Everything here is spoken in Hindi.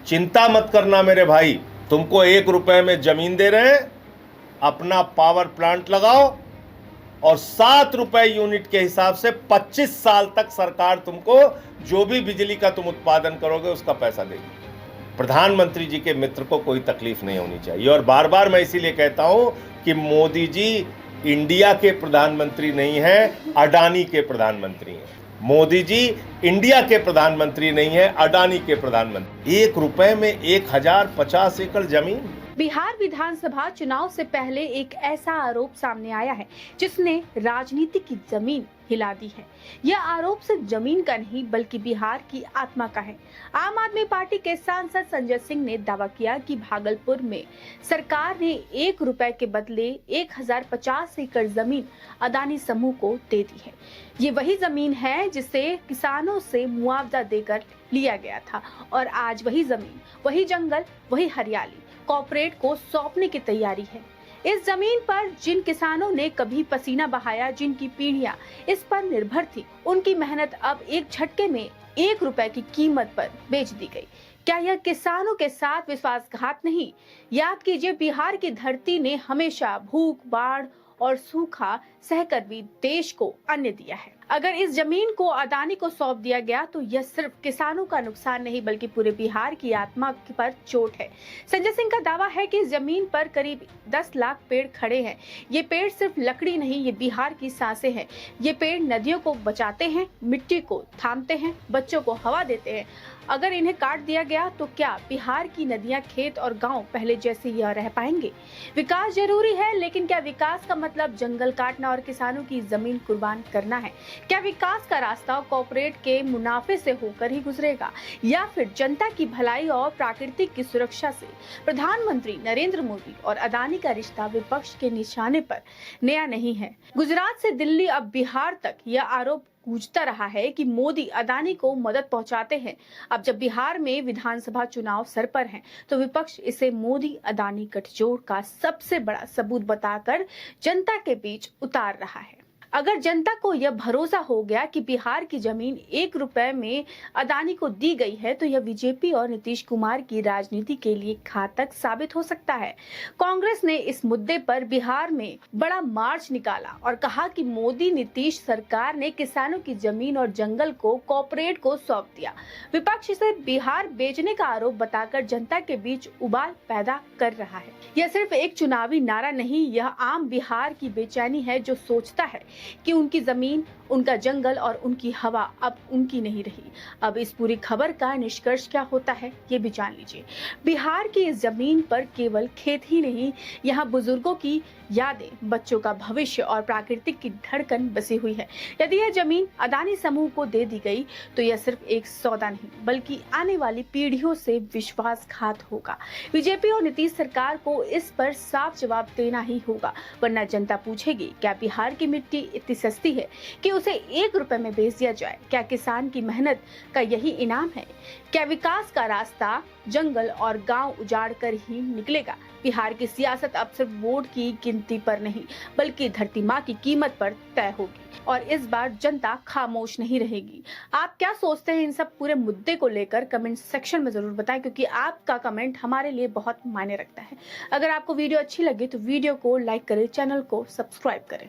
चिंता मत करना मेरे भाई, तुमको 1 रुपए में जमीन दे रहे हैं, अपना पावर प्लांट लगाओ और 7 रुपए यूनिट के हिसाब से 25 साल तक सरकार तुमको जो भी बिजली का तुम उत्पादन करोगे उसका पैसा देगी। प्रधानमंत्री जी के मित्र को कोई तकलीफ नहीं होनी चाहिए। और बार बार मैं इसीलिए कहता हूं कि मोदी जी इंडिया के प्रधानमंत्री नहीं हैं, अडानी के प्रधानमंत्री हैं। मोदी जी इंडिया के प्रधानमंत्री नहीं है, अडानी के प्रधानमंत्री। 1 रुपए में 1050 एकड़ जमीन। बिहार विधानसभा चुनाव से पहले एक ऐसा आरोप सामने आया है जिसने राजनीति की जमीन हिला दी है। यह आरोप सिर्फ जमीन का नहीं बल्कि बिहार की आत्मा का है। आम आदमी पार्टी के सांसद संजय सिंह ने दावा किया कि भागलपुर में सरकार ने 1 रुपए के बदले 1050 एकड़ जमीन अदानी समूह को दे दी है। ये वही जमीन है जिसे किसानों से मुआवजा देकर लिया गया था और आज वही जमीन, वही जंगल, वही हरियाली कॉर्पोरेट को सौंपने की तैयारी है। इस जमीन पर जिन किसानों ने कभी पसीना बहाया, जिनकी पीढ़ियां इस पर निर्भर थी, उनकी मेहनत अब एक झटके में 1 रुपए की कीमत पर बेच दी गई। क्या यह किसानों के साथ विश्वासघात नहीं? याद कीजिए, बिहार की धरती ने हमेशा भूख, बाढ़ और सूखा सहकर भी देश को अन्न दिया है। अगर इस जमीन को अदानी को सौंप दिया गया तो यह सिर्फ किसानों का नुकसान नहीं बल्कि पूरे बिहार की आत्मा पर चोट है। संजय सिंह का दावा है कि इस जमीन पर करीब 10 लाख पेड़ खड़े हैं। ये पेड़ सिर्फ लकड़ी नहीं, ये बिहार की सांसें हैं। ये पेड़ नदियों को बचाते हैं, मिट्टी को थामते हैं, बच्चों को हवा देते हैं। अगर इन्हें काट दिया गया तो क्या बिहार की नदियां, खेत और गांव पहले जैसे यह रह पाएंगे? विकास जरूरी है, लेकिन क्या विकास का मतलब जंगल काटना और किसानों की जमीन कुर्बान करना है? क्या विकास का रास्ता कॉर्पोरेट के मुनाफे से होकर ही गुजरेगा या फिर जनता की भलाई और प्राकृतिक की सुरक्षा से? प्रधानमंत्री नरेंद्र मोदी और अदानी का रिश्ता विपक्ष के निशाने पर नया नहीं है। गुजरात से दिल्ली, अब बिहार तक यह आरोप गूंजता रहा है कि मोदी अदानी को मदद पहुंचाते हैं। अब जब बिहार में विधानसभा चुनाव सर पर हैं, तो विपक्ष इसे मोदी अदानी गठजोड़ का सबसे बड़ा सबूत बताकर जनता के बीच उतार रहा है। अगर जनता को यह भरोसा हो गया कि बिहार की जमीन 1 रुपए में अदानी को दी गई है तो यह बीजेपी और नीतीश कुमार की राजनीति के लिए घातक साबित हो सकता है। कांग्रेस ने इस मुद्दे पर बिहार में बड़ा मार्च निकाला और कहा कि मोदी नीतीश सरकार ने किसानों की जमीन और जंगल को कॉर्पोरेट को सौंप दिया। विपक्ष इसे बिहार बेचने का आरोप बताकर जनता के बीच उबाल पैदा कर रहा है। यह सिर्फ एक चुनावी नारा नहीं, यह आम बिहार की बेचैनी है जो सोचता है कि उनकी जमीन, उनका जंगल और उनकी हवा अब उनकी नहीं रही। अब इस पूरी खबर का निष्कर्ष क्या होता है ये भी जान लीजिए। बिहार की इस जमीन पर केवल खेत ही नहीं, यहाँ बुजुर्गों की यादें, बच्चों का भविष्य और प्राकृतिक की धड़कन बसी हुई है। यदि यह जमीन अदानी समूह को दे दी गई तो यह सिर्फ एक सौदा नहीं बल्कि आने वाली पीढ़ियों से विश्वासघात होगा। बीजेपी और नीतीश सरकार को इस पर साफ जवाब देना ही होगा, वरना जनता पूछेगी क्या बिहार की मिट्टी इतनी सस्ती है कि उसे 1 रुपए में बेच दिया जाए? क्या किसान की मेहनत का यही इनाम है? क्या विकास का रास्ता जंगल और गांव उजाड़ कर ही निकलेगा? बिहार की सियासत अब सिर्फ वोट की गिनती पर नहीं बल्कि धरती माँ की कीमत पर तय होगी और इस बार जनता खामोश नहीं रहेगी। आप क्या सोचते हैं इन सब पूरे मुद्दे को लेकर? कमेंट सेक्शन में जरूर बताएं, क्योंकि आपका कमेंट हमारे लिए बहुत मायने रखता है। अगर आपको वीडियो अच्छी लगे तो वीडियो को लाइक करें, चैनल को सब्सक्राइब करें।